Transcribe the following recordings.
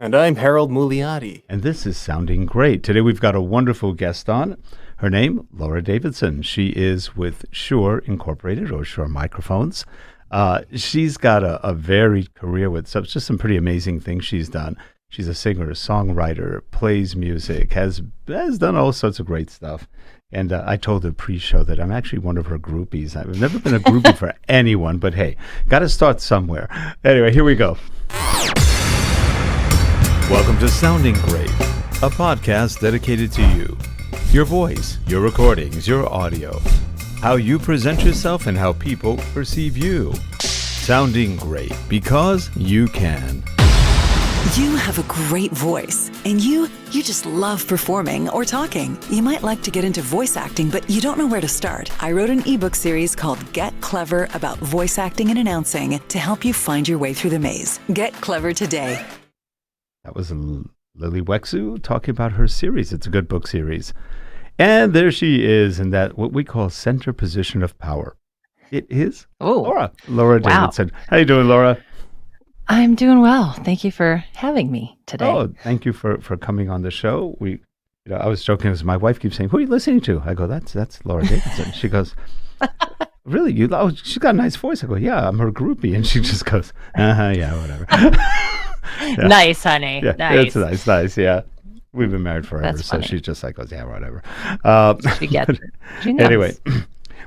And I'm Harold Muliati. And this is Sounding Great. Today we've got a wonderful guest on. Her name, Laura Davidson. She is with Shure Incorporated, or Shure Microphones. She's got a varied career with just some pretty amazing things she's done. She's a singer, songwriter, plays music, has done all sorts of great stuff. And I told her pre-show that I'm actually one of her groupies. I've never been a groupie for anyone, but hey, got to start somewhere. Anyway, here we go. Welcome to Sounding Great, a podcast dedicated to you, your voice, your recordings, your audio, how you present yourself and how people perceive you. Sounding great because you can. You have a great voice, and you just love performing or talking. You might like to get into voice acting, but you don't know where to start. I wrote an ebook series called Get Clever about voice acting and announcing to help you find your way through the maze. Get clever today. That was Lily Wexu talking about her series. It's a good book series. And there she is in that what we call center position of power. It is Laura Davidson. How you doing, Laura? I'm doing well. Thank you for having me today. Oh, thank you for coming on the show. I was joking because my wife keeps saying, "Who are you listening to?" I go, "That's Laura Davidson." She goes, "Really? She's got a nice voice." I go, "Yeah, I'm her groupie," and she just goes, "Yeah, whatever." Yeah. Nice, honey. Yeah, nice. It's nice. Yeah, we've been married forever, That's so funny. she just like goes, "Yeah, whatever." She gets it. She knows. Anyway,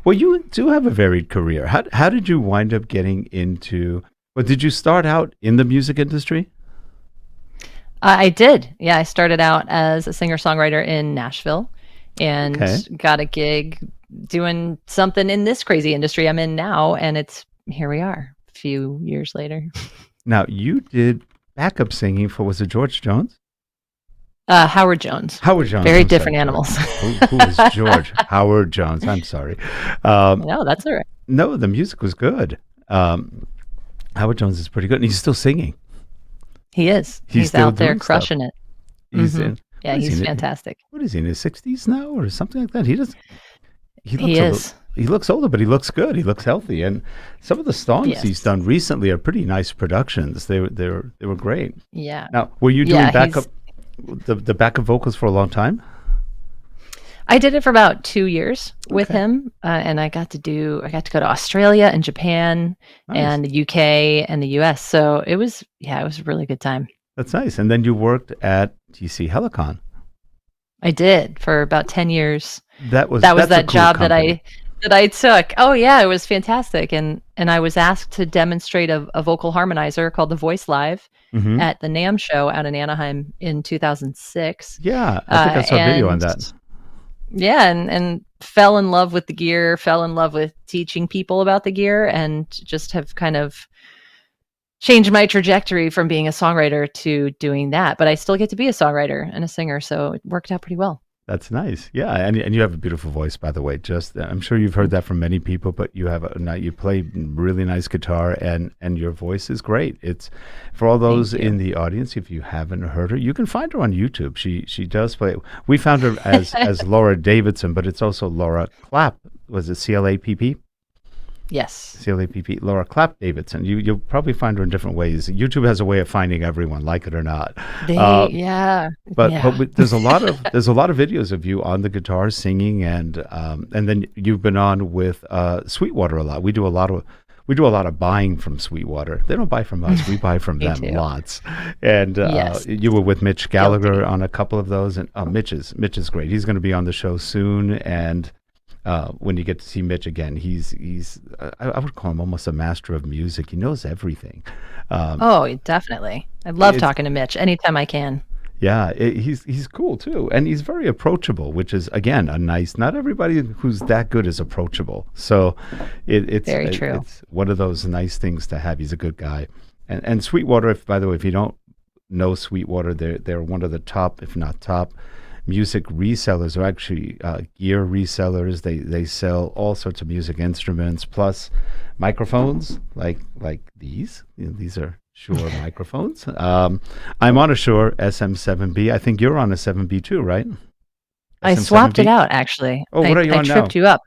well, you do have a varied career. How did you wind up getting into? Well, did you start out in the music industry? I did. Yeah, I started out as a singer-songwriter in Nashville and got a gig doing something in this crazy industry I'm in now, and here we are a few years later. Now, you did backup singing for, was it George Jones? Howard Jones. Howard Jones. Very different animals. Who is George? Howard Jones. I'm sorry. No, that's all right. No, the music was good. Howard Jones is pretty good, and he's still singing. He is. He's still out there doing crushing it. He's Mhm. in. Yeah, he's fantastic. What is he in his 60s now, or something like that? He He is. He looks older, but he looks good. He looks healthy, and some of the songs he's done recently are pretty nice productions. They were great. Yeah. Now, were you doing backup the backup vocals for a long time? I did it for about 2 years with him, and I got to go to Australia and Japan and the UK and the US. So it was a really good time. That's nice. And then you worked at TC Helicon. I did for about 10 years. That's that cool job company. that I took. Oh yeah, it was fantastic. And I was asked to demonstrate a vocal harmonizer called the Voice Live at the NAMM show out in Anaheim in 2006. Yeah, I think I saw a video on that. Yeah, and fell in love with the gear, fell in love with teaching people about the gear, and just have kind of changed my trajectory from being a songwriter to doing that. But I still get to be a songwriter and a singer, so it worked out pretty well. That's nice. Yeah, and you have a beautiful voice, by the way. I'm sure you've heard that from many people, but you play really nice guitar, and your voice is great. It's for all those in the audience. If you haven't heard her, you can find her on YouTube. She does play. We found her as Laura Davidson, but it's also Laura Clapp. Was it CLAPP? Yes. CLAPP, Laura Clapp Davidson. You'll probably find her in different ways. YouTube has a way of finding everyone, like it or not. But there's a lot of videos of you on the guitar singing, and then you've been on with Sweetwater a lot. We do a lot of buying from Sweetwater. They don't buy from us. We buy from them lots. And you were with Mitch Gallagher on a couple of those. And Mitch is great. He's going to be on the show soon. And when you get to see Mitch again, he's I would call him almost a master of music. He knows everything. Definitely. I love talking to Mitch anytime I can. Yeah, he's cool too, and he's very approachable, which is again a nice. Not everybody who's that good is approachable, so it's very true. It's one of those nice things to have. He's a good guy, and Sweetwater. By the way, if you don't know Sweetwater, they're one of the top, if not top, music resellers, or actually gear resellers. They sell all sorts of music instruments plus microphones like these. These are Shure microphones. I'm on a Shure SM7B. I think you're on a 7B too, right? I swapped it out, actually. Oh, what are you on now? I tripped you up.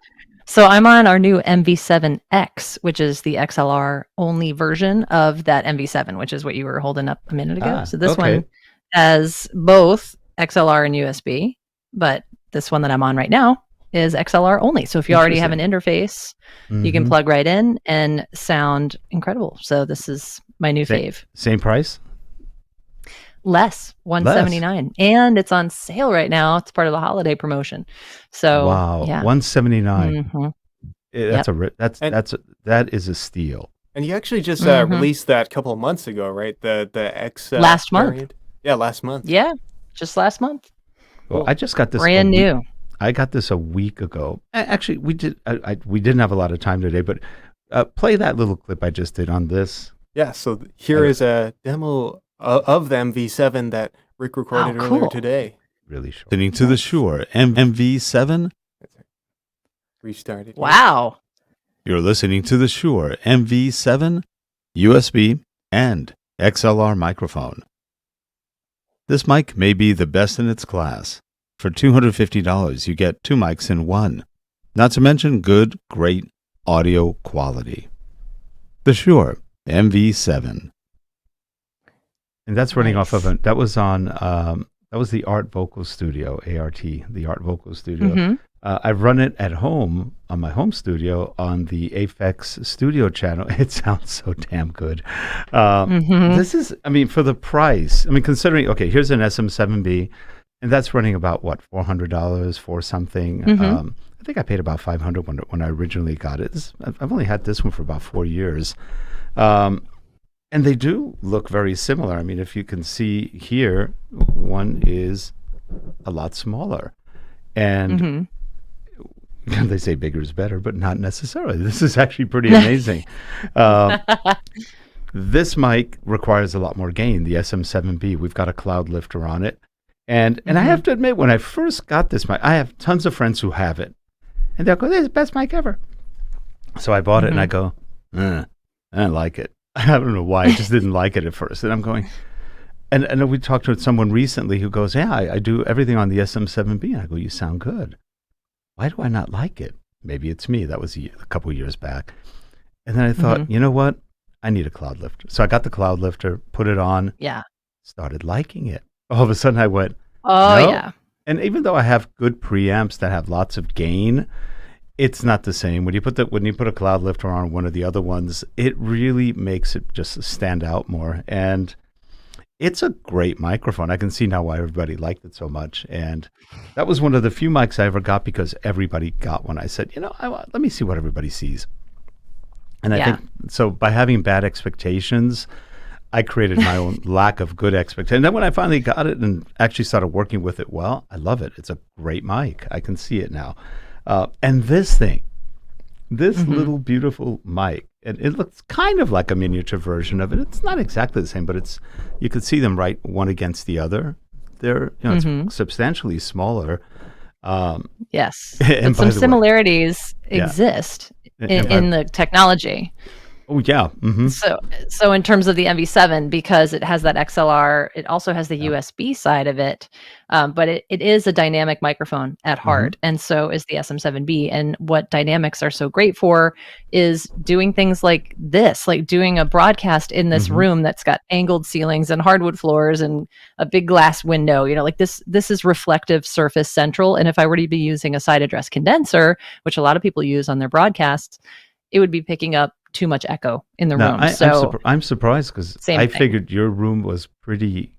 So I'm on our new MV7X, which is the XLR only version of that MV7, which is what you were holding up a minute ago. So this one has both XLR and USB, but this one that I'm on right now is XLR only. So if you already have an interface, you can plug right in and sound incredible. So this is my new fave. Same price? Less, $179, and it's on sale right now. It's part of the holiday promotion. So wow, yeah. $179. That is a steal. And you actually just released that a couple of months ago, right? The X last month. variant? Yeah, last month. Yeah, just last month. Well, I just got this brand new. I got this a week ago. Actually, we didn't have a lot of time today, but play that little clip I just did on this. Yeah. So here is a demo of the MV7 that Rick recorded earlier today. Really short. Listening to the Shure MV7. Restarted. Wow. You're listening to the Shure MV7 USB and XLR microphone. This mic may be the best in its class. For $250, you get 2 mics in one. Not to mention great audio quality. The Shure MV7. And that's running off of that was the Art Vocal Studio, ART, the Art Vocal Studio. I've run it at home on my home studio on the Aphex Studio channel. It sounds so damn good. This is, I mean, for the price, I mean, considering, okay, here's an SM7B, and that's running about, what, $400 for something. I think I paid about $500 when I originally got it. I've only had this one for about 4 years. And they do look very similar. I mean, if you can see here, one is a lot smaller. And they say bigger is better, but not necessarily. This is actually pretty amazing. This mic requires a lot more gain, the SM7B. We've got a cloud lifter on it. And I have to admit, when I first got this mic, I have tons of friends who have it. And they'll go, "This is the best mic ever." So I bought it and I go, I don't like it. I don't know why. I just didn't like it at first. And I'm going, and we talked to someone recently who goes, "Yeah, I do everything on the SM7B." And I go, "You sound good. Why do I not like it?" Maybe it's me. That was a couple years back. And then I thought, you know what? I need a cloud lifter. So I got the cloud lifter, put it on, started liking it. All of a sudden I went, oh, no. yeah. And even though I have good preamps that have lots of gain, it's not the same. When you put a cloud lifter on one of the other ones, it really makes it just stand out more. And it's a great microphone. I can see now why everybody liked it so much. And that was one of the few mics I ever got because everybody got one. I said, let me see what everybody sees. And I think, so by having bad expectations, I created my own lack of good expectations. And then when I finally got it and actually started working with it well, I love it. It's a great mic. I can see it now. And this thing, this little beautiful mic, and it looks kind of like a miniature version of it. It's not exactly the same, but you could see them right one against the other. They're it's substantially smaller. Yes, but some similarities exist in the technology. Oh, yeah. So in terms of the MV7, because it has that XLR, it also has the USB side of it, but it is a dynamic microphone at heart, and so is the SM7B. And what dynamics are so great for is doing things like this, like doing a broadcast in this room that's got angled ceilings and hardwood floors and a big glass window. Like this is reflective surface central. And if I were to be using a side address condenser, which a lot of people use on their broadcasts, it would be picking up too much echo in the room. I'm surprised because I figured your room was pretty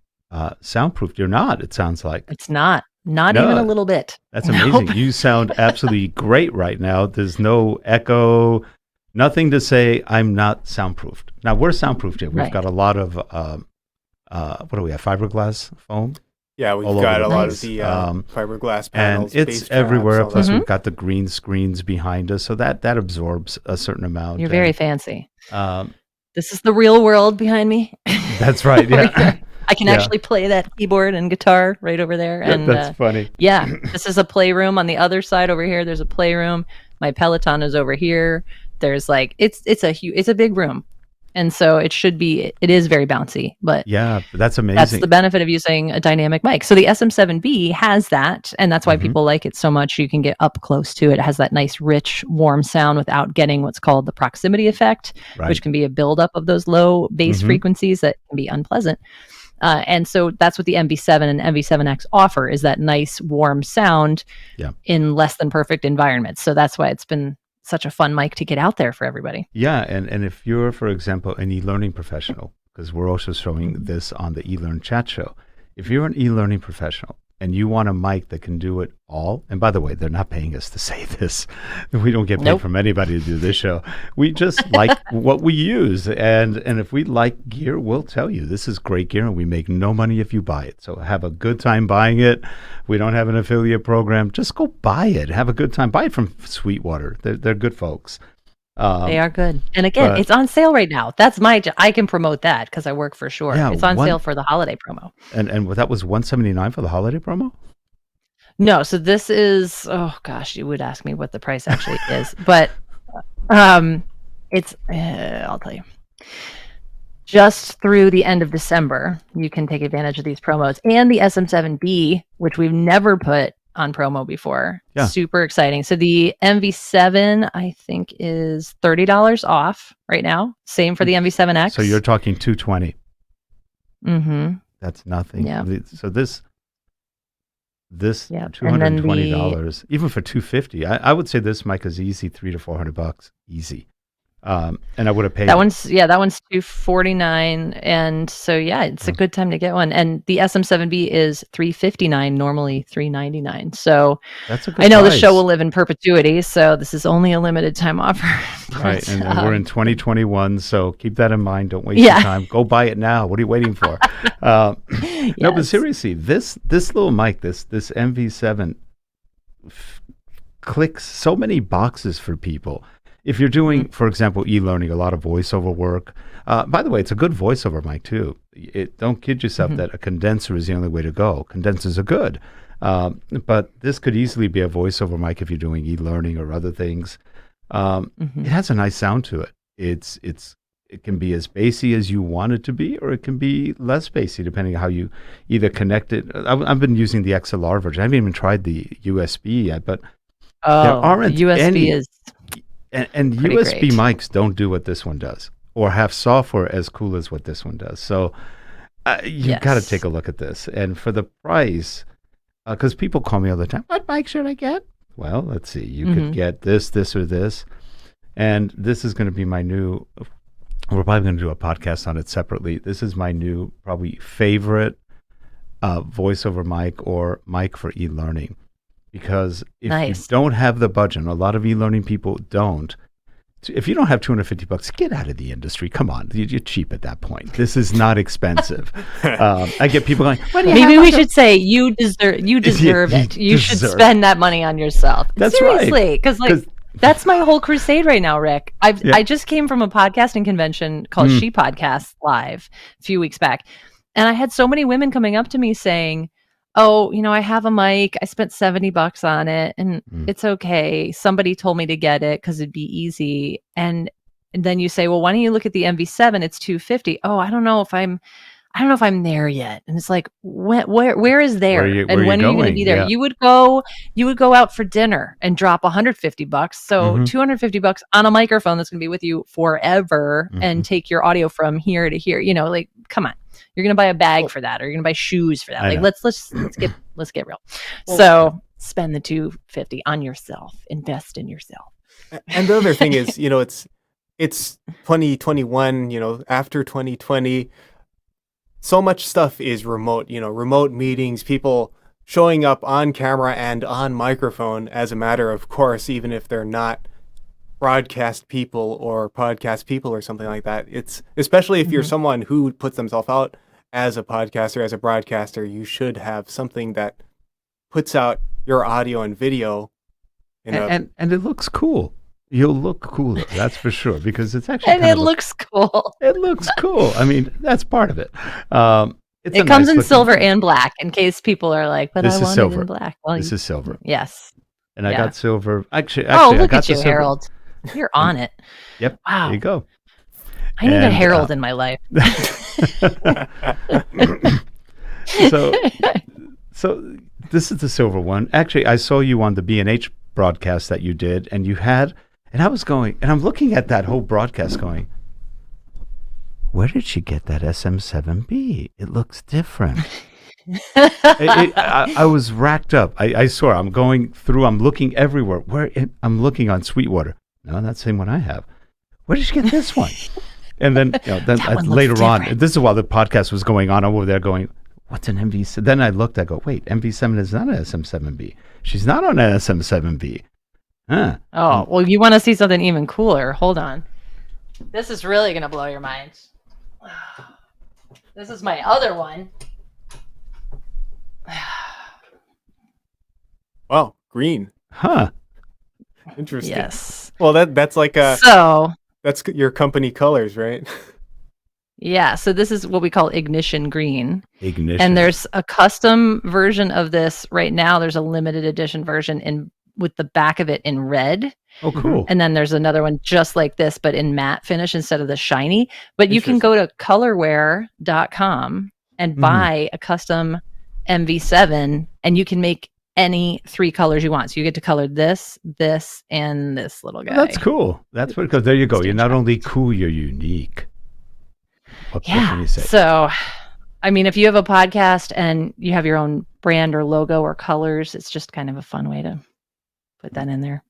soundproofed. You're not, it sounds like. It's not even a little bit. That's amazing. You sound absolutely great right now. There's no echo, nothing to say I'm not soundproofed. Now, we're soundproofed here. We've got a lot of, what do we have, fiberglass foam? Yeah, we've got a lot of the fiberglass panels. And it's everywhere. Plus, we've got the green screens behind us. So that absorbs a certain amount. You're very fancy. This is the real world behind me. That's right. Yeah. I can actually play that keyboard and guitar right over there. And that's funny. Yeah. This is a playroom. On the other side over here, there's a playroom. My Peloton is over here. There's it's a big room. And so it is very bouncy, but yeah, that's amazing. That's the benefit of using a dynamic mic. So the SM7B has that, and that's why people like it so much. You can get up close to it. It has that nice, rich, warm sound without getting what's called the proximity effect, which can be a buildup of those low bass frequencies that can be unpleasant. And so that's what the MV7 and MV7X offer, is that nice warm sound in less than perfect environments. So that's why it's been such a fun mic to get out there for everybody. Yeah, and if you're, for example, an e-learning professional, because we're also showing this on the eLearn chat show, if you're an e-learning professional and you want a mic that can do it all, and by the way, they're not paying us to say this. We don't get paid from anybody to do this show. We just like what we use. And if we like gear, we'll tell you this is great gear and we make no money if you buy it. So have a good time buying it. We don't have an affiliate program. Just go buy it. Have a good time. Buy it from Sweetwater. They're good folks. They are good. And again, it's on sale right now. That's I can promote that because I work for Shure. Yeah, it's on sale for the holiday promo. And that was $179 for the holiday promo? No, so this is, oh gosh, you would ask me what the price actually is, but it's, I'll tell you. Just through the end of December, you can take advantage of these promos, and the SM7B, which we've never put on promo before. Yeah. Super exciting. So the MV7, I think, is $30 off right now. Same for the MV7X. So you're talking $220. Mm-hmm. That's nothing. Yeah. So this $220, even for $250, I would say this mic is easy $300 to $400 easy. And I would have paid that one's $249, and so it's a good time to get one. And the SM7B is $359, normally $399. So that's a good I know price. The show will live in perpetuity, so this is only a limited time offer. Right, and we're in 2021, so keep that in mind. Don't waste your time. Go buy it now. What are you waiting for? No, but seriously, this little mic, this MV7 clicks so many boxes for people. If you're doing, for example, e-learning, a lot of voiceover work. By the way, it's a good voiceover mic too. Don't kid yourself that a condenser is the only way to go. Condensers are good. But this could easily be a voiceover mic if you're doing e-learning or other things. It has a nice sound to it. It can be as bassy as you want it to be, or it can be less bassy, depending on how you either connect it. I've been using the XLR version. I haven't even tried the USB yet, but there aren't USB any. is... And USB mics don't do what this one does, or have software as cool as what this one does. So you've got to take a look at this. And for the price, because people call me all the time, what mic should I get? Well, let's see. You could get this, or this. And this is going to be my new, we're probably going to do a podcast on it separately. This is my new, probably favorite voiceover mic or mic for e-learning. Because if you don't have the budget, and a lot of e-learning people don't, if you don't have $250, get out of the industry. Come on, you're cheap at that point. This is not expensive. I get people going, maybe we should say you deserve it. You should spend that money on yourself. That's seriously, because that's my whole crusade right now, Rick. I just came from a podcasting convention called She Podcast Live a few weeks back, and I had so many women coming up to me saying, oh, I have a mic. I spent $70 on it, and it's okay. Somebody told me to get it because it'd be easy. And then you say, well, why don't you look at the MV7? It's $250. Oh, I don't know if I'm there yet. And it's like, where is there? And when are you going to be there? Yeah. You would go out for dinner and drop $150. So $250 on a microphone that's going to be with you forever and take your audio from here to here. Come on. You're going to buy a bag for that, or you're going to buy shoes for that. Let's get real. So spend the $250 on yourself. Invest in yourself. And the other thing is, it's 2021. After 2020, so much stuff is remote. Remote meetings, people showing up on camera and on microphone as a matter of course, even if they're not broadcast people or podcast people or something like that. It's especially if you're someone who puts themselves out as a podcaster, as a broadcaster, you should have something that puts out your audio and video. And it looks cool. You'll look cooler, that's for sure, because it's actually and it looks cool. It looks cool. I mean, that's part of it. It comes in silver and black, in case people are like, but I want it in black. Well, this is silver. Yes. And I got silver. Actually, look at you, Harold. You're on it. Yep. Wow. There you go. I need a Harold in my life. So this is the silver one. Actually, I saw you on the B&H broadcast that you did, and you had, and I was going, and I'm looking at that whole broadcast going, where did she get that SM7B? It looks different. I was racked up. I swear, I'm going through, I'm looking everywhere. I'm looking on Sweetwater. No, that's the same one I have. Where did you get this one? And then, later on, this is while the podcast was going on, I'm over there going, what's an MV7? Then I looked, I go, wait, MV7 is not an SM7B. She's not on an SM7B. Huh. Oh, well, you want to see something even cooler. Hold on. This is really going to blow your mind. This is my other one. Wow, green. Huh. Interesting. Yes. Well, that's like that's your company colors, right? Yeah, so this is what we call ignition green. Ignition. And there's a custom version of this right now. There's a limited edition version with the back of it in red. Oh, cool. And then there's another one just like this, but in matte finish instead of the shiny. But you can go to colorware.com and buy a custom MV7, and you can make any 3 colors you want. So you get to color this, and this little guy. Well, that's cool. That's what, because there you go. You're not only cool, you're unique. What can you say? So, I mean, if you have a podcast and you have your own brand or logo or colors, it's just kind of a fun way to put that in there.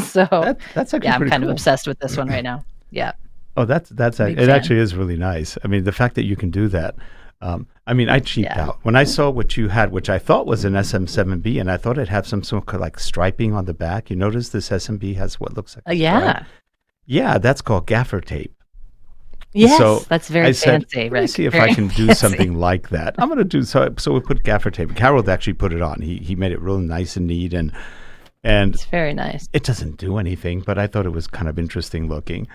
So that's actually I'm kind cool. of obsessed with this one right now. Yeah. Oh, that's it. Actually is really nice. I mean, the fact that you can do that. I mean, I cheaped out when I saw what you had, which I thought was an SM7B, and I thought it had some sort of like striping on the back. You notice this SMB has what looks like a stripe. Yeah, that's called gaffer tape. Yes, so that's very fancy. Let me see if I can do something like that. I'm going to do so. So we put gaffer tape. Harold actually put it on. He made it real nice and neat, and it's very nice. It doesn't do anything, but I thought it was kind of interesting looking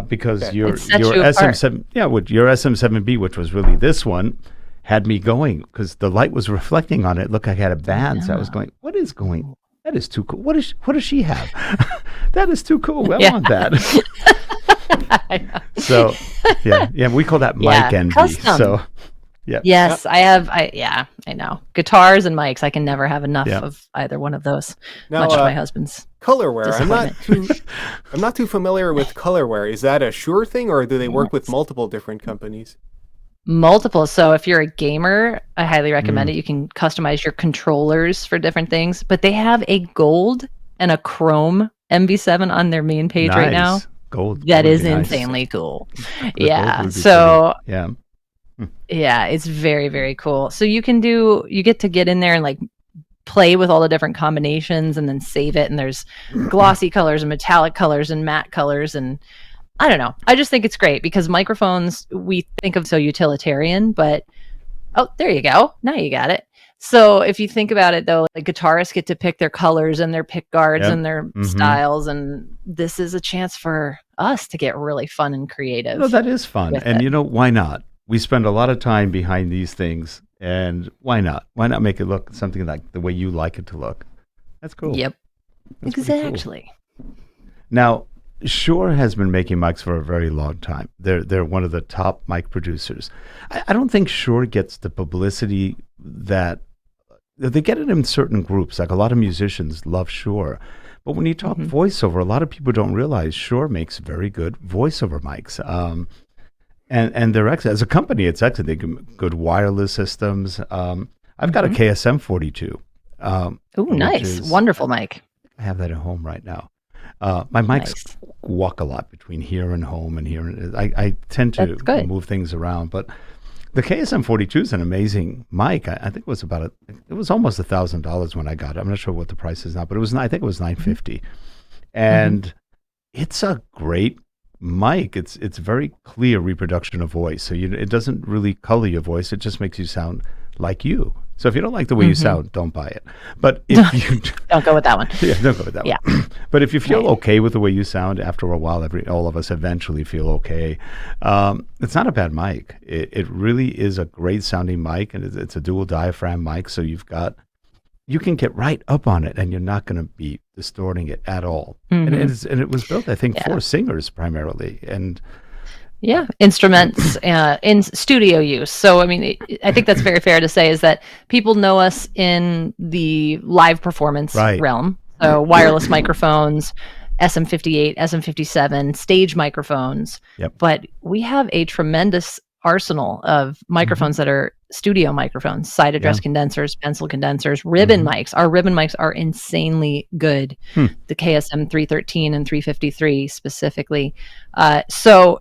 because your SM7, your SM7B, which was really this one, had me going because the light was reflecting on it. Looked like I had a band, so I was going, "What is going? That is too cool. What does she have? That is too cool. I want that." So, we call that mic envy. Custom. So, yeah. Yes, I have. I know guitars and mics. I can never have enough of either one of those. Now, much of my husband's Colorware. I'm not too familiar with Colorware. Is that a Shure thing, or do they work with multiple different companies? Multiple. So if you're a gamer, I highly recommend it. You can customize your controllers for different things. But they have a gold and a chrome MV7 on their main page right now. Gold. That is insanely cool. Yeah. So yeah, it's very, very cool. So you get to get in there and like play with all the different combinations and then save it. And there's glossy colors and metallic colors and matte colors. And I don't know. I just think it's great because microphones we think of so utilitarian, but there you go. Now you got it. So if you think about it though, like guitarists get to pick their colors and their pick guards and their styles, and this is a chance for us to get really fun and creative. No, that is fun. And why not? We spend a lot of time behind these things, and why not? Why not make it look something like the way you like it to look? That's cool. Yep. That's exactly. Cool. Now, Shure has been making mics for a very long time. They're one of the top mic producers. I don't think Shure gets the publicity that they get it in certain groups. Like a lot of musicians love Shure. But when you talk voiceover, a lot of people don't realize Shure makes very good voiceover mics. And they're excellent. As a company, it's excellent. They give good wireless systems. I've got a KSM 42. Nice. Wonderful mic. I have that at home right now. My mics walk a lot between here and home and here. I tend to move things around, but the KSM 42 is an amazing mic. I think it was it was almost $1,000 when I got it. I'm not sure what the price is now, but I think it was $950, and it's a great mic. It's very clear reproduction of voice. So it doesn't really color your voice. It just makes you sound like you. So if you don't like the way you sound, don't buy it. But if you don't go with that one. Yeah, don't go with that one. But if you feel okay with the way you sound, after a while, all of us eventually feel okay. It's not a bad mic. It really is a great sounding mic, and it's a dual diaphragm mic. So you can get right up on it, and you're not going to be distorting it at all. And it was built, I think, for singers primarily, and. Yeah, instruments in studio use. So, I mean, I think that's very fair to say is that people know us in the live performance realm. So wireless microphones, SM58, SM57, stage microphones. Yep. But we have a tremendous arsenal of microphones that are studio microphones, side address condensers, pencil condensers, ribbon mics. Our ribbon mics are insanely good. The KSM 313 and 353 specifically. So,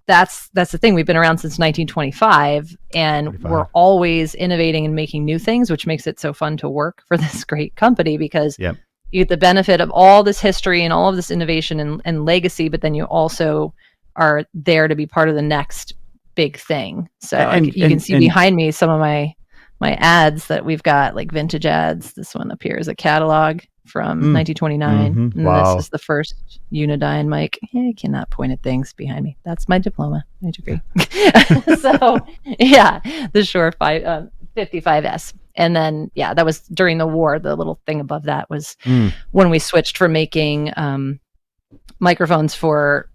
that's the thing. We've been around since 1925, and we're always innovating and making new things, which makes it so fun to work for this great company, because you get the benefit of all this history and all of this innovation and legacy, but then you also are there to be part of the next big thing. So you can see behind me some of my ads that we've got, like vintage ads. This one up here is a catalog from 1929. And this is the first Unidyne mic. I cannot point at things behind me. That's my diploma, my degree. So the Shure 55S. And then, that was during the war. The little thing above that was when we switched from making microphones for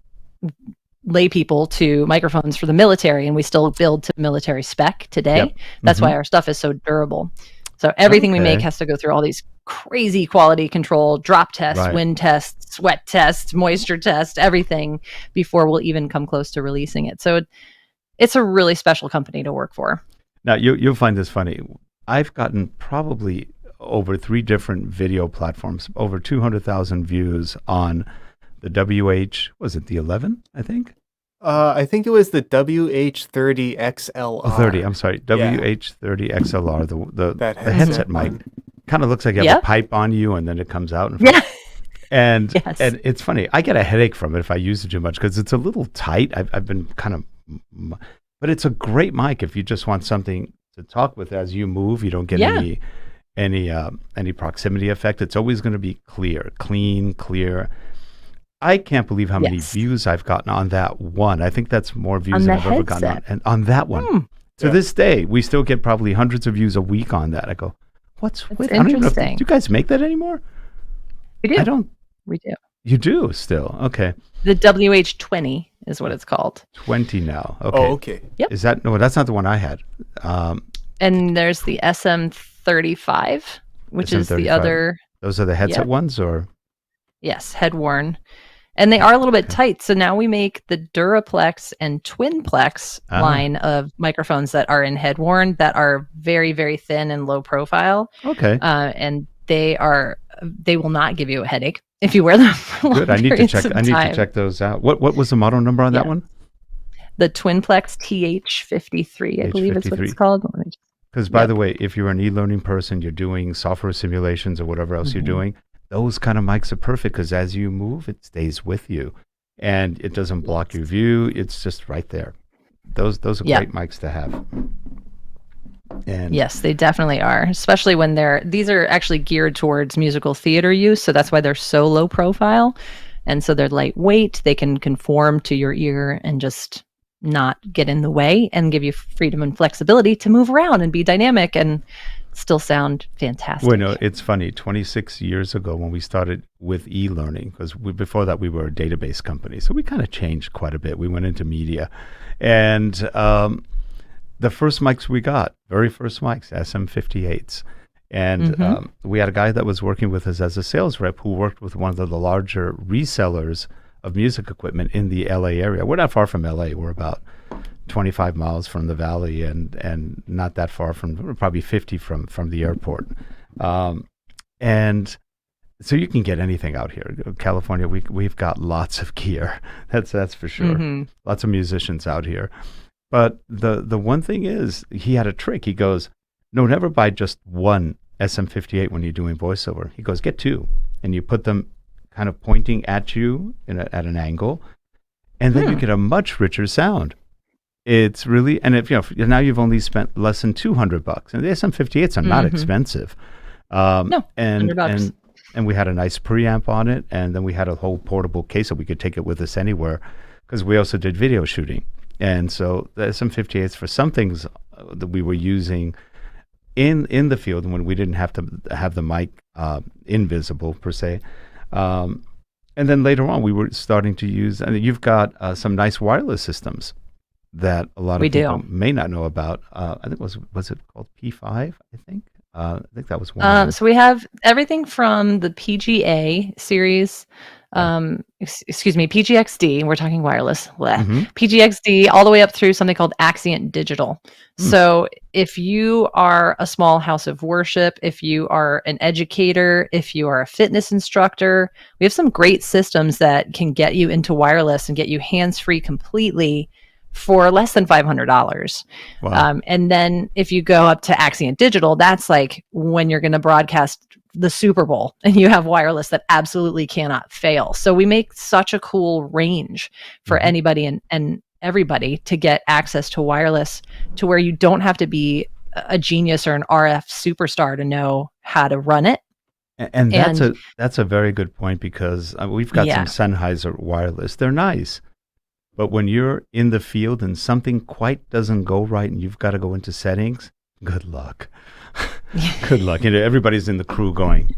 lay people to microphones for the military, and we still build to military spec today. That's why our stuff is so durable. So everything we make has to go through all these crazy quality control, drop tests, wind tests, sweat tests, moisture tests, everything before we'll even come close to releasing it. So it's a really special company to work for. Now, you'll find this funny. I've gotten probably over 3 different video platforms, over 200,000 views on the was it the 11, I think? I think it was the WH30 XLR. 30, I'm sorry, WH30 XLR, the headset mic. Kind of looks like you have a pipe on you, and then it comes out. And it's funny. I get a headache from it if I use it too much, because it's a little tight. I've been kind of, but it's a great mic if you just want something to talk with as you move. You don't get any proximity effect. It's always going to be clear. I can't believe how many views I've gotten on that one. I think that's more views than I've ever gotten on that one. To this day, we still get probably hundreds of views a week on that. I go, what's with? I don't even know do you guys make that anymore? We do. I don't. We do. You do still? Okay. The WH20 is what it's called. 20 now. Okay. Oh, okay. Yep. Is that no? That's not the one I had. And there's the SM35, which SM35. is the other. Those are the headset ones, or? Yes, head worn. And they are a little bit tight. So now we make the Duraplex and Twinplex line of microphones that are in head worn, that are very, very thin and low profile. Okay. And they will not give you a headache if you wear them. Good. I need to check those out. What was the model number on that one? The Twinplex TH53, I believe is what it's called. Because by the way, if you're an e-learning person, you're doing software simulations or whatever else you're doing, those kind of mics are perfect, because as you move, it stays with you, and it doesn't block your view. It's just right there. Those are great mics to have. And yes, they definitely are, especially when these are actually geared towards musical theater use, so that's why they're so low profile, and so they're lightweight. They can conform to your ear and just not get in the way, and give you freedom and flexibility to move around and be dynamic and still sound fantastic. Well, no, it's funny. 26 years ago, when we started with e-learning, because before that we were a database company, so we kind of changed quite a bit. We went into media, and the first mics we got, very first mics, SM58s, and we had a guy that was working with us as a sales rep who worked with one of the larger resellers of music equipment in the LA area. We're not far from LA. We're about 25 miles from the valley, and not that far from, probably 50 from the airport. And so you can get anything out here. California, we've got lots of gear. That's for sure. Lots of musicians out here. But the one thing is, he had a trick. He goes, no, never buy just one SM58 when you're doing voiceover. He goes, get 2, and you put them kind of pointing at you at an angle, and then you get a much richer sound. It's really, and if now you've only spent less than $200, and the SM58s are not expensive. No, $100. And we had a nice preamp on it, and then we had a whole portable case so we could take it with us anywhere, because we also did video shooting. And so the SM58s, for some things that we were using in the field, when we didn't have to have the mic invisible per se. And then later on, we were starting to use, and you've got some nice wireless systems that a lot of people may not know about. I think was it called P5? I think that was one. So we have everything from the PGA series excuse me, PGXD, we're talking wireless, Mm-hmm. PGXD all the way up through something called Axient Digital. So if you are a small house of worship, if you are an educator, if you are a fitness instructor, we have some great systems that can get you into wireless and get you hands-free completely for less than $500. Wow. And then if you go up to Axient Digital, that's like when you're going to broadcast the Super Bowl and you have wireless that absolutely cannot fail. So we make such a cool range for anybody and everybody to get access to wireless, to where you don't have to be a genius or an RF superstar to know how to run it. And that's a very good point, because we've got some Sennheiser wireless. They're nice. But when you're in the field and something quite doesn't go right and you've got to go into settings, good luck. Good luck. You know, everybody's in the crew going.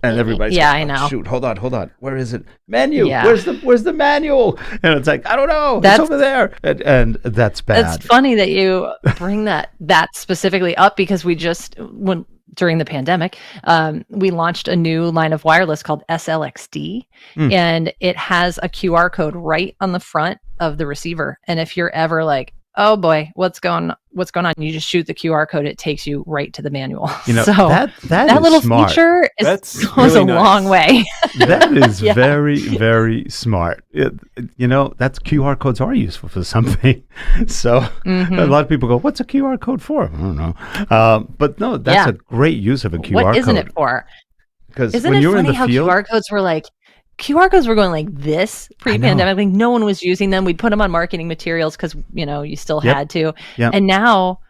And everybody's I going, know. Shoot, hold on. Where is it? Menu. Yeah. Where's the manual? And it's like, I don't know. It's over there. And that's bad. It's funny that you bring that specifically up, because we just during the pandemic, we launched a new line of wireless called SLXD, and it has a QR code right on the front of the receiver. And if you're ever like, oh boy, what's going on? You just shoot the QR code. It takes you right to the manual. You know, so that is little smart. feature goes really a long way. That is very, very smart. That's QR codes are useful for something. So a lot of people go, what's a QR code for? I don't know. But no, that's a great use of a QR code. What isn't it for? Because isn't when it you're funny in the how field, QR codes were going like this pre-pandemic. Like no one was using them. We'd put them on marketing materials because you still had to. Yep. And now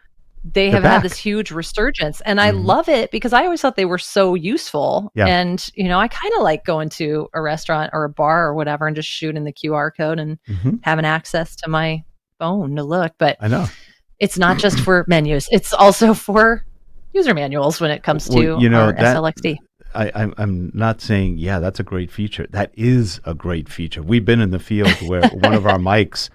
they have back. had this huge resurgence, and I love it because I always thought they were so useful. Yeah. And I kind of like going to a restaurant or a bar or whatever and just shooting the QR code and having access to my phone to look. But I know it's not just for menus; it's also for user manuals when it comes to our SLXD. I'm not saying, that's a great feature. That is a great feature. We've been in the field where one of our mics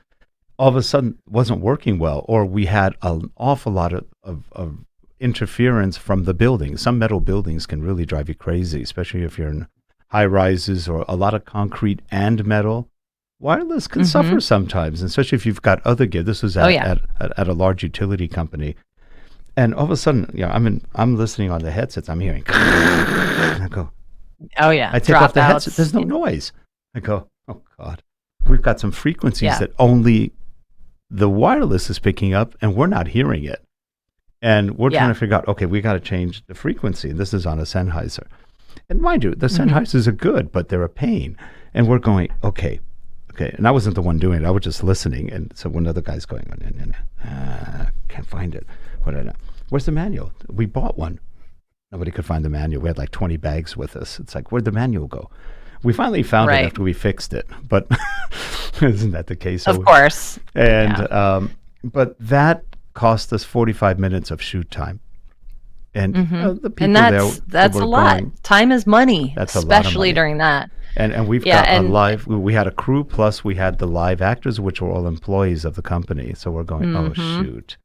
all of a sudden wasn't working well, or we had an awful lot of interference from the building. Some metal buildings can really drive you crazy, especially if you're in high rises or a lot of concrete and metal. Wireless can suffer sometimes, especially if you've got other gear. This was at a large utility company. And all of a sudden, I'm listening on the headsets. I'm hearing, and I go, oh yeah. I take off the headset. There's no noise. I go, oh God, we've got some frequencies that only the wireless is picking up, and we're not hearing it. And we're trying to figure out, okay, we got to change the frequency. This is on a Sennheiser, and mind you, the Sennheisers are good, but they're a pain. And we're going, okay. And I wasn't the one doing it. I was just listening. And so one other guy's going, can't find it. Where's the manual? We bought one. Nobody could find the manual. We had like 20 bags with us. It's like, where'd the manual go? We finally found it after we fixed it. But isn't that the case? Of course. And but that cost us 45 minutes of shoot time. And the people that's a lot. Time is money, that's especially a lot of money. During that. And we've got a live, we had a crew, plus we had the live actors, which were all employees of the company. So we're going, oh, shoot.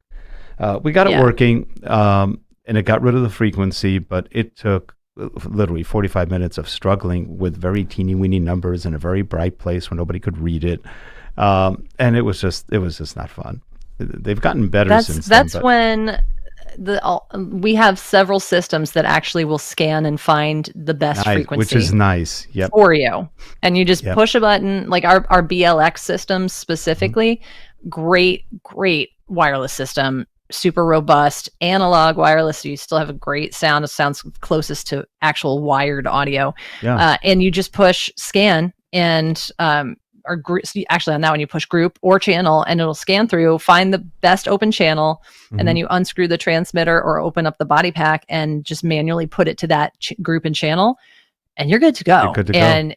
We got it working, and it got rid of the frequency, but it took literally 45 minutes of struggling with very teeny weeny numbers in a very bright place where nobody could read it. And it was just not fun. They've gotten better since then. That's when we have several systems that actually will scan and find the best frequency, which is nice. For you, and you just push a button. Like our BLX systems specifically, great wireless system, super robust, analog wireless. So you still have a great sound. It sounds closest to actual wired audio. And you just push scan and or group, actually on that one you push group or channel, and it'll scan through, find the best open channel, and then you unscrew the transmitter or open up the body pack and just manually put it to that group and channel, and you're good to go. And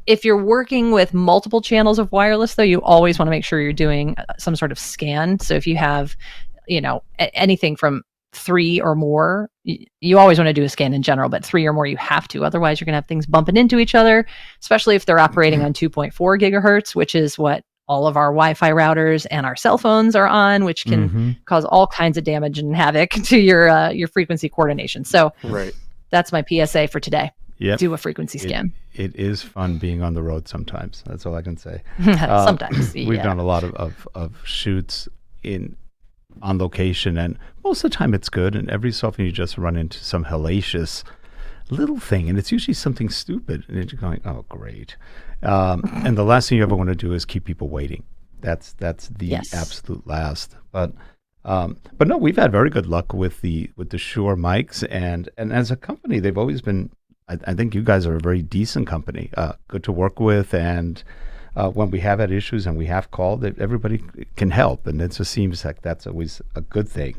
if you're working with multiple channels of wireless, though, you always want to make sure you're doing some sort of scan. So if you have anything from 3 or more, you always want to do a scan in general, but 3 or more you have to. Otherwise, you're going to have things bumping into each other, especially if they're operating on 2.4 gigahertz, which is what all of our Wi-Fi routers and our cell phones are on, which can cause all kinds of damage and havoc to your frequency coordination. So that's my PSA for today. Yep. do a frequency scan. It is fun being on the road sometimes. That's all I can say. Sometimes. We've done a lot of shoots on location, and most of the time it's good, and every so often you just run into some hellacious little thing, and it's usually something stupid, and you're going, oh, great. And the last thing you ever want to do is keep people waiting. That's the absolute last. But no, we've had very good luck with the Shure Mics, and as a company, they've always been. I think you guys are a very decent company, good to work with, and when we have had issues and we have called, everybody can help, and it just seems like that's always a good thing.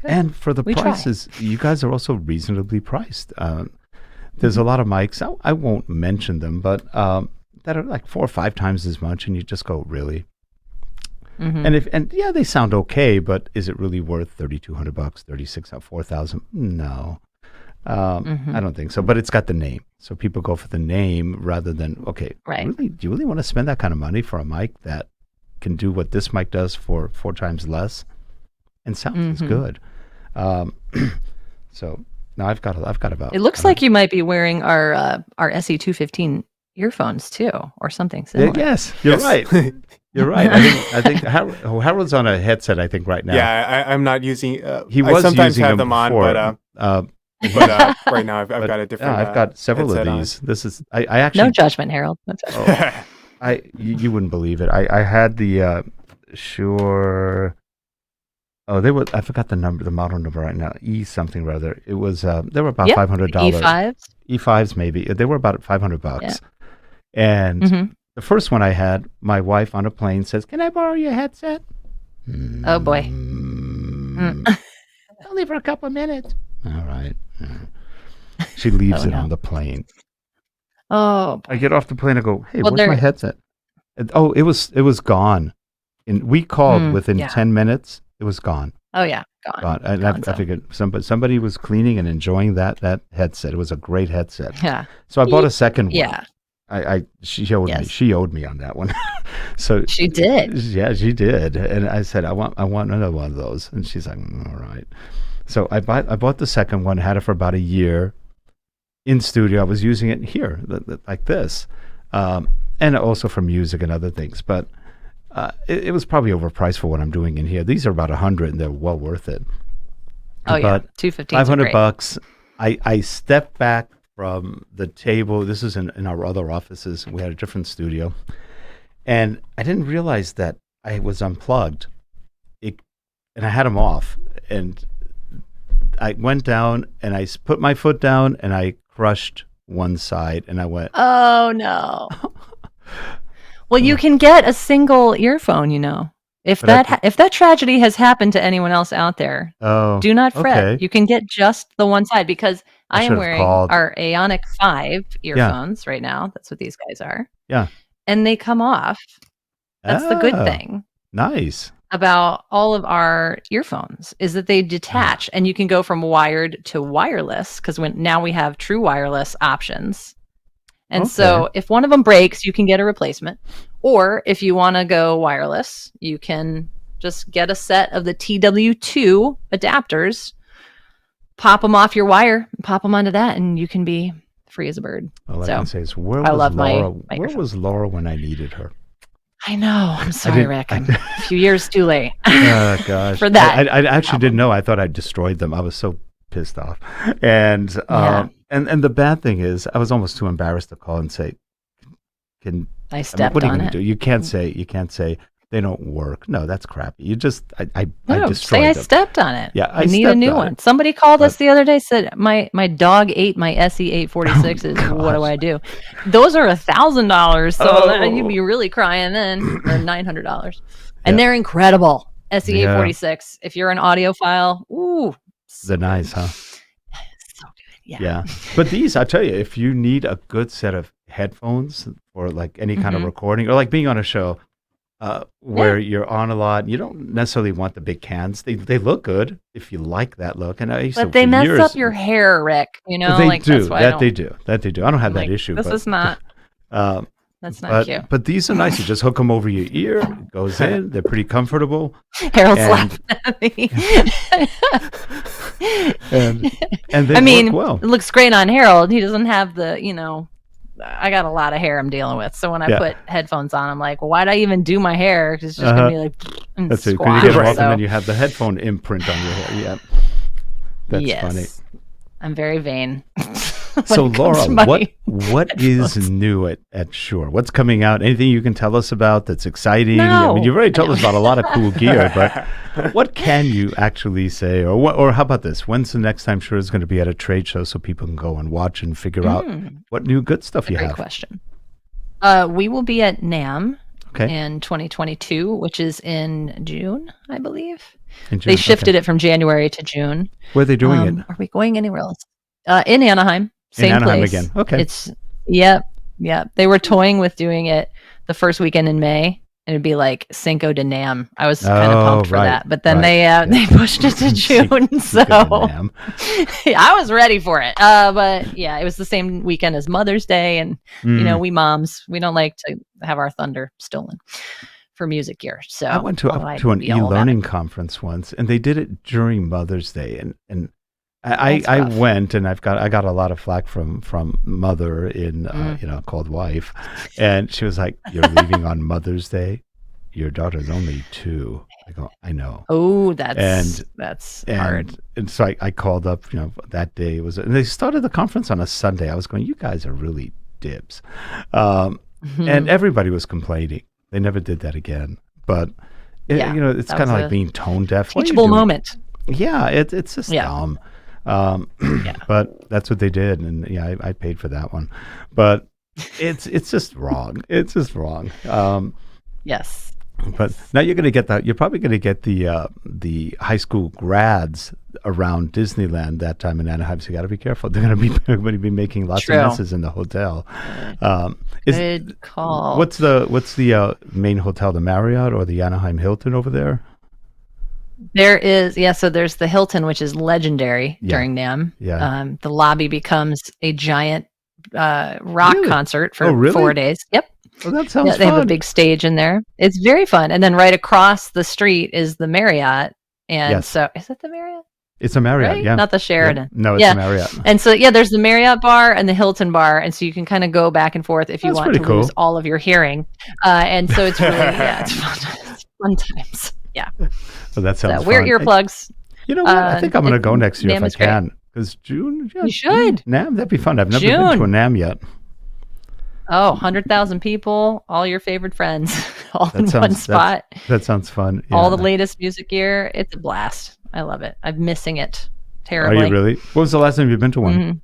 And for the prices, you guys are also reasonably priced. There's a lot of mics, I won't mention them, but that are like 4 or 5 times as much, and you just go, really? And yeah, they sound okay, but is it really worth $3,200, $3,600, $4,000? No. I don't think so, but it's got the name. So people go for the name rather than, okay, really, do you really want to spend that kind of money for a mic that can do what this mic does for 4 times less and sounds as good? So now I've got about. It looks like you might be wearing our SE215 earphones too, or something similar. Yes, you're right. You're right. I think Harold's on a headset, I think, right now. Yeah, I'm not using. He was I sometimes using have them them before, on, but right now I've got a different. I've got several of these. On. This is I actually no judgment, Harold. That's you wouldn't believe it. I had the Shure. Oh, I forgot the model number right now. E something rather. It was they were about $500. E5s. E5s maybe. They were about $500. Yeah. And the first one I had, my wife on a plane says, "Can I borrow your headset?" Oh boy. Only for a couple of minutes. All right. She leaves it on the plane. Oh. I get off the plane. I go, "Hey, where's my headset?" It was gone. And we called within 10 minutes. It was gone. Oh yeah, gone. And I figured somebody was cleaning and enjoying that headset. It was a great headset. Yeah. So I bought a second one. Yeah. She owed me on that one. So she did. Yeah, she did. And I said, I want another one of those. And she's like, all right. So I bought the second one, had it for about a year in studio. I was using it here, like this, and also for music and other things. But it was probably overpriced for what I'm doing in here. These are about $100, and they're well worth it. Oh yeah, $250. $500. I stepped back from the table. This is in our other offices. We had a different studio, and I didn't realize that I was unplugged. And I had them off, and I went down and I put my foot down and I crushed one side, and I went, "Oh no!" Well, you can get a single earphone, If that tragedy has happened to anyone else out there, do not fret. Okay. You can get just the one side, because I am wearing our Aonic 5 earphones right now. That's what these guys are. Yeah. And they come off. That's the good thing. Nice. About all of our earphones is that they detach, and you can go from wired to wireless, because now we have true wireless options. And so if one of them breaks, you can get a replacement. Or if you want to go wireless, you can just get a set of the TW2 adapters, pop them off your wire, and pop them onto that, and you can be free as a bird. All I can say is, where was Laura when I needed her? I know. I'm sorry, Rick. I'm a few years too late. Oh, gosh. For that. I actually didn't know. I thought I destroyed them. I was so pissed off. And the bad thing is, I was almost too embarrassed to call and say, I stepped what are you on gonna it. do? You can't say they don't work. No, that's crappy. You just I destroyed say them. I stepped on it. Yeah, I need a new one. Somebody called us the other day, said my dog ate my SE846s. What do I do? Those are $1,000, so you'd be really crying then. They're $900, and they're incredible. SE846. If you're an audiophile, ooh, they're nice, huh? So good. Yeah. But these, I tell you, if you need a good set of headphones for like any kind of recording, or like being on a show where you're on a lot, you don't necessarily want the big cans. They look good if you like that look, and but they mess up your hair, Rick. They like do. That's why they do. I don't have that issue. This is not. That's not cute. But these are nice. You just hook them over your ear. It goes in. They're pretty comfortable. Harold's laughing at me. and they I mean, work well. it looks great on Harold. He doesn't have the, I got a lot of hair I'm dealing with. So when I put headphones on, I'm like, well, why'd I even do my hair? Because it's just going to be like, and That's it. squash. You get it off, So, and then you have the headphone imprint on your hair. Yeah, that's funny. I'm very vain. So Laura, what is new at Shure? What's coming out? Anything you can tell us about that's exciting? No. I mean, you've already told us about a lot of cool gear, but what can you actually say? Or how about this? When's the next time Shure is going to be at a trade show so people can go and watch and figure out what new good stuff you have? Great question. We will be at NAMM in 2022, which is in June, I believe. They shifted it from January to June. Where are they doing it? Are we going anywhere else? In Anaheim. Same in Anaheim place again. Okay. It's They were toying with doing it the first weekend in May, and it'd be like Cinco de NAMM. I was kind of pumped for that, but then they pushed it to June. So I was ready for it. But yeah, it was the same weekend as Mother's Day, and we moms, we don't like to have our thunder stolen for music gear. So I went to an eLearning conference once, and they did it during Mother's Day, and I went, and I got a lot of flack from mother in called wife, and she was like, "You're leaving on Mother's Day? Your daughter's only 2." I go, "I know." Oh, that's hard. And so I called up, that day and they started the conference on a Sunday. I was going, "You guys are really dibs," and everybody was complaining. They never did that again, but it's kind of like being tone deaf. Teachable moment. Yeah, it's just dumb. But that's what they did, and I paid for that one. But it's just wrong. It's just wrong. Yes. But now you're going to get that. You're probably going to get the high school grads around Disneyland that time in Anaheim. So you got to be careful. They're going to be making lots of messes in the hotel. Good call. What's the main hotel? The Marriott or the Anaheim Hilton over there? There is, so there's the Hilton, which is legendary during NAMM. Yeah. The lobby becomes a giant rock concert for 4 days. Yep. Oh, that sounds fun. They have a big stage in there. It's very fun. And then right across the street is the Marriott. And so, is it the Marriott? It's a Marriott, right? yeah. Not the Sheraton. Yeah. No, it's a Marriott. And so, there's the Marriott bar and the Hilton bar. And so you can kind of go back and forth if you want to lose all of your hearing. And so it's really, it's fun. It's fun times. Yeah. Well, that sounds fun. Wear earplugs. You know what? I think I'm going to go next year if I can. Because June, you should. NAMM, that'd be fun. I've never been to a NAMM yet. Oh, 100,000 people, all your favorite friends, all in one spot. That sounds fun. Yeah. All the latest music gear. It's a blast. I love it. I'm missing it terribly. Are you really? When was the last time you've been to one?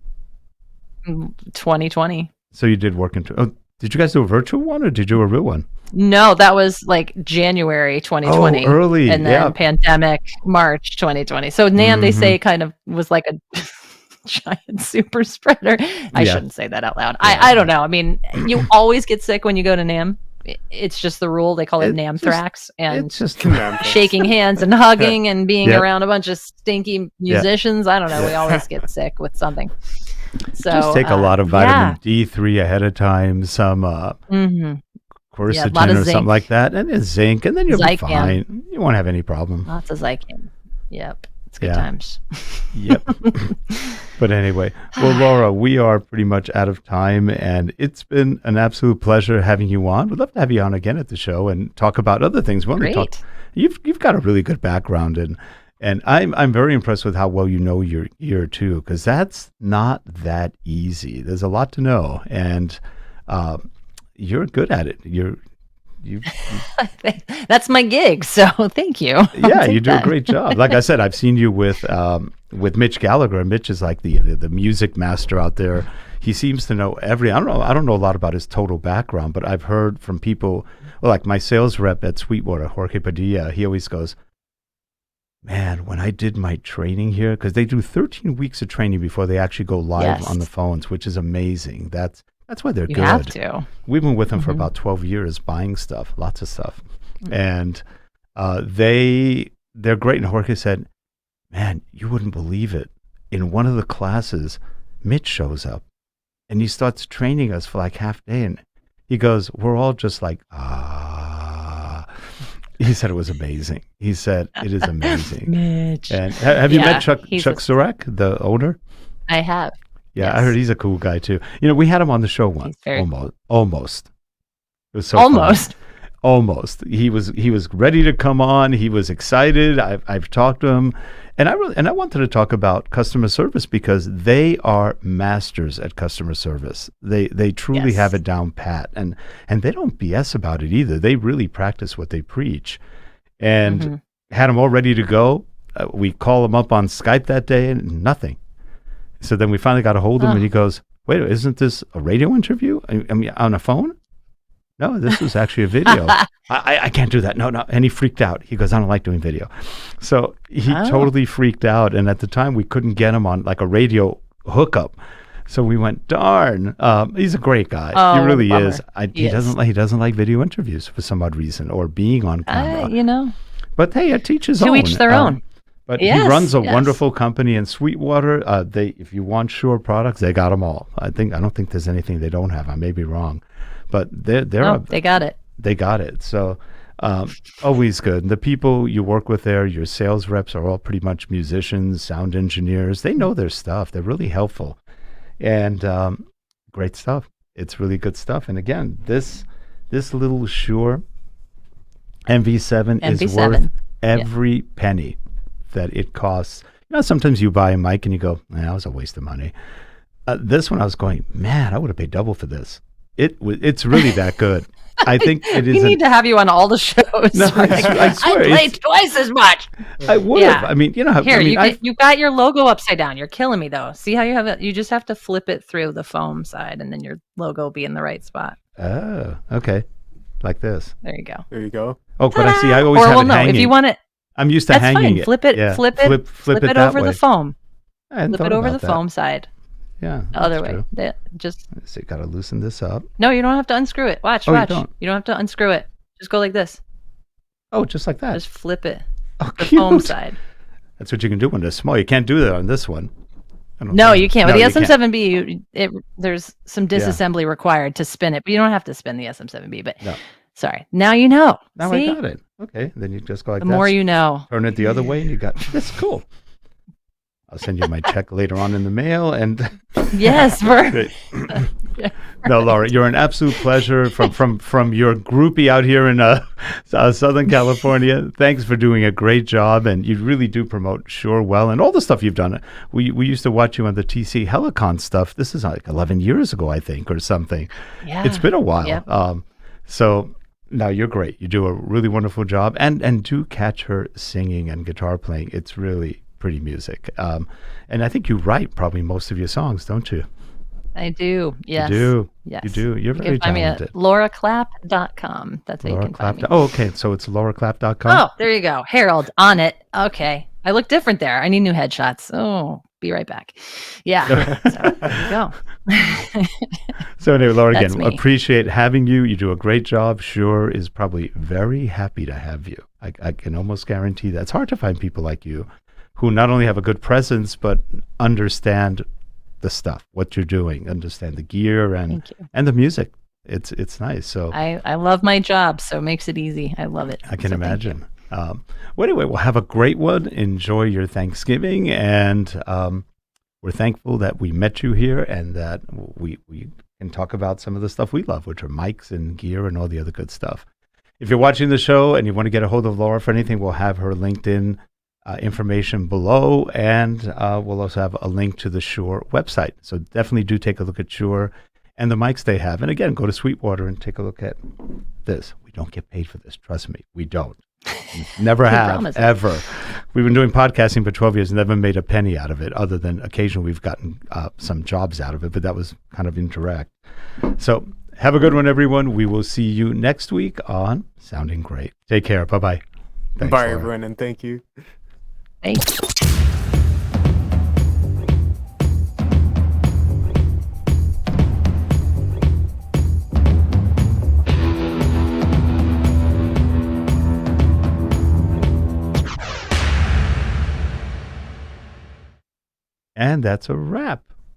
2020. So you did work into. Oh, did you guys do a virtual one or did you do a real one? No, that was like January 2020. Oh, early. And then pandemic, March 2020. So NAMM, they say, kind of was like a giant super spreader. I shouldn't say that out loud. I don't know. I mean, you always get sick when you go to NAMM. It's just the rule. They call it NAMM-thrax. And it's just shaking hands and hugging and being around a bunch of stinky musicians. I don't know. We always get sick with something. So just take a lot of vitamin D3 ahead of time, some quercetin or something like that, and then zinc, and then you'll be fine. You won't have any problem. Lots of Zycam. Yep. It's good times. Yep. But anyway, well, Laura, we are pretty much out of time, and it's been an absolute pleasure having you on. We'd love to have you on again at the show and talk about other things. You've got a really good background, and I'm very impressed with how well you know your ear too, because that's not that easy. There's a lot to know, and you're good at it. That's my gig, so thank you. Yeah, you do a great job. Like I said, I've seen you with Mitch Gallagher. Mitch is like the music master out there. He seems to know I don't know a lot about his total background, but I've heard from people, like my sales rep at Sweetwater, Jorge Padilla. He always goes, "Man, when I did my training here," because they do 13 weeks of training before they actually go live on the phones, which is amazing. That's why they're good. You have to. We've been with them for about 12 years buying stuff, lots of stuff. And they're great. And Jorge said, "Man, you wouldn't believe it. In one of the classes, Mitch shows up and he starts training us for like half day. And he goes, we're all just like, He said it was amazing. He said it is amazing. Mitch. And have you Yeah, met Chuck he's Surek, the owner? I have. Yeah, Yes. I heard he's a cool guy too. We had him on the show once. He's very Almost. It was so fun. Almost. He was ready to come on. He was excited. I've talked to him, and I wanted to talk about customer service because they are masters at customer service. They truly Yes. have it down pat, and they don't BS about it either. They really practice what they preach, and had him all ready to go. We call him up on Skype that day, and nothing. So then we finally got a hold of him, and he goes, "Wait, isn't this a radio interview? I mean, on a phone?" No, this was actually a video. I can't do that. No. And he freaked out. He goes, I don't like doing video. So he totally freaked out. And at the time, we couldn't get him on like a radio hookup. So we went, darn. He's a great guy. He really is. He doesn't like video interviews for some odd reason or being on camera. But hey, it teaches to each their own. But he runs a wonderful company in Sweetwater. If you want Shure products, they got them all. I don't think there's anything they don't have. I may be wrong. But they got it. They got it. So always good. And the people you work with there, your sales reps are all pretty much musicians, sound engineers. They know their stuff. They're really helpful. And great stuff. It's really good stuff. And again, this little Shure MV7 is worth every penny that it costs. Sometimes you buy a mic and you go, that was a waste of money. This one I was going, man, I would have paid double for this. It's really that good. I think it is. We need to have you on all the shows. No, I swear, I played twice as much. I would have. I mean, Here, you got your logo upside down. You're killing me though. See how you have it? You just have to flip it through the foam side, and then your logo will be in the right spot. Oh, okay, like this. There you go. There you go. Oh, but I see. I always have it hanging. If you want it, I'm used to hanging it. Flip it. Yeah. Flip it over the foam. Flip it over the foam side. Yeah. The other way. So you got to loosen this up. No, you don't have to unscrew it. Watch. You don't have to unscrew it. Just go like this. Oh, just like that. Just flip it. Oh, the foam side. That's what you can do when it's small. You can't do that on this one. No, you can't. With the SM7B, there's some disassembly required to spin it, but you don't have to spin the SM7B. But sorry, now you know. Now See? I got it. Okay, then you just go like that. The more you know. Turn it the other way, and you got that's cool. I'll send you my check later on in the mail. And yes, no, Laura, you're an absolute pleasure from your groupie out here in Southern California. Thanks for doing a great job, and you really do promote Shure well, and all the stuff you've done. We used to watch you on the TC Helicon stuff. This is like 11 years ago, I think, or something. Yeah, it's been a while. Yep. So. No, you're great. You do a really wonderful job, and do catch her singing and guitar playing. It's really pretty music. And I think you write probably most of your songs, don't you? I do. Yes. You do. Yes. You do. You're very talented. Find me at lauraclapp.com. That's how you can find me. Oh, okay. So it's lauraclapp.com. Oh, there you go. Harold on it. Okay. I look different there. I need new headshots. Oh, be right back. Yeah. So there you go. So anyway, Laura, again, appreciate having you. You do a great job. Shure is probably very happy to have you. I can almost guarantee that. It's hard to find people like you who not only have a good presence, but understand the stuff, what you're doing, understand the gear and the music. It's nice. So I love my job, so it makes it easy. I love it. I can imagine. Well, anyway, we'll have a great one. Enjoy your Thanksgiving, and we're thankful that we met you here and that we can talk about some of the stuff we love, which are mics and gear and all the other good stuff. If you're watching the show and you want to get a hold of Laura for anything, we'll have her LinkedIn information below, and we'll also have a link to the Shure website. So definitely do take a look at Shure and the mics they have. And again, go to Sweetwater and take a look at this. We don't get paid for this. Trust me, we don't. Never have, ever. We've been doing podcasting for 12 years, never made a penny out of it, other than occasionally we've gotten some jobs out of it, but that was kind of indirect. So have a good one, everyone. We will see you next week on Sounding Great. Take care. Bye-bye. Thanks, Bye, Laura. everyone, and thank you. Thanks. And that's a wrap.